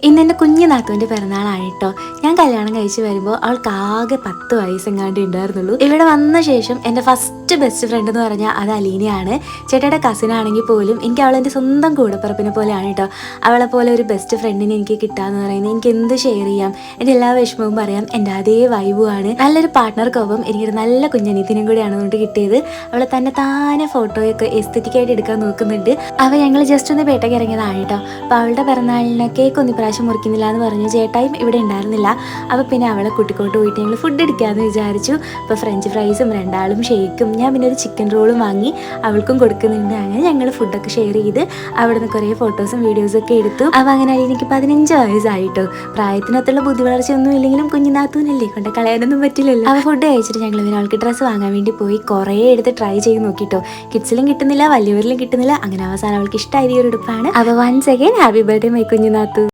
ഇന്ന് എൻ്റെ കുഞ്ഞു നാത്തൂൻ്റെ പിറന്നാളാണ് കേട്ടോ. ഞാൻ കല്യാണം കഴിച്ച് വരുമ്പോൾ അവൾക്ക് ആകെ 10 വയസ്സെങ്ങാണ്ട് ഉണ്ടായിരുന്നുള്ളൂ. ഇവിടെ വന്ന ശേഷം എൻ്റെ ഫസ്റ്റ് ബെസ്റ്റ് ഫ്രണ്ട് എന്ന് പറഞ്ഞാൽ അത് അലീനയാണ്. ചേട്ടയുടെ കസിൻ ആണെങ്കിൽ പോലും എനിക്ക് അവളെൻ്റെ സ്വന്തം കൂടപ്പിറപ്പിനെ പോലെയാണ് കേട്ടോ. അവളെ പോലെ ഒരു ബെസ്റ്റ് ഫ്രണ്ടിനെ എനിക്ക് കിട്ടാന്ന് പറയുന്നത് എനിക്ക് എന്ത് ഷെയർ ചെയ്യാം, എൻ്റെ എല്ലാ വിഷമവും പറയാം. എൻ്റെ അതേ വൈബുമാണ്. നല്ലൊരു പാർട്ട്ണർക്കൊപ്പം എനിക്കൊരു നല്ല കുഞ്ഞനീത്തിനും കൂടിയാണ് അതുകൊണ്ട് കിട്ടിയത്. അവളെ തന്നെ താനെ ഫോട്ടോയൊക്കെ എസ്തെറ്റിക്കായിട്ട് എടുക്കാൻ നോക്കുന്നുണ്ട്. ഞങ്ങൾ ജസ്റ്റ് ഒന്ന് പേട്ടയ്ക്ക് ഇറങ്ങിയതാണ് കേട്ടോ. അപ്പോൾ അവളുടെ പിറന്നാളിന് കേക്ക് ഒന്ന് പ്രാവശ്യം മുറിക്കുന്നില്ല എന്ന് പറഞ്ഞു. ചേട്ടായും ഇവിടെ ഉണ്ടായിരുന്നില്ല. അപ്പോൾ പിന്നെ അവളെ കുട്ടിക്കോട്ട് പോയിട്ട് ഞങ്ങൾ ഫുഡ് എടുക്കാമെന്ന് വിചാരിച്ചു. അപ്പോൾ ഫ്രഞ്ച് ഫ്രൈസും രണ്ടാളും ഷേക്കും ഞാൻ പിന്നെ ഒരു ചിക്കൻ റോളും വാങ്ങി അവൾക്കും കൊടുക്കുന്നുണ്ട്. അങ്ങനെ ഞങ്ങൾ ഫുഡൊക്കെ ഷെയർ ചെയ്ത് അവിടെ നിന്ന് കുറേ ഫോട്ടോസും വീഡിയോസും ഒക്കെ എടുത്തു. അപ്പോൾ അങ്ങനെ എനിക്ക് 15 വയസ്സായിട്ടോ. പ്രായത്തിനകത്തുള്ള ബുദ്ധി വളർച്ചയൊന്നും ഇല്ലെങ്കിലും കുഞ്ഞിനാത്തൂനല്ലേ, കൊണ്ട് കളയാനൊന്നും പറ്റില്ലല്ലോ. അപ്പോൾ ഫുഡ് കഴിച്ചിട്ട് ഞങ്ങൾ പിന്നെ അവൾക്ക് ഡ്രസ്സ് വാങ്ങാൻ വേണ്ടി പോയി. കുറേ എടുത്ത് ട്രൈ ചെയ്ത് നോക്കിട്ടോ. കിഡ്സിലും കിട്ടുന്നില്ല, വലിയവരിലും കിട്ടുന്നില്ല. അങ്ങനെ അവസാനം അവൾക്ക് ഇഷ്ടമായ ഒരു ഉടുപ്പാണ്. അപ്പോൾ once again happy birthday my കുഞ്ഞിനാത്തു.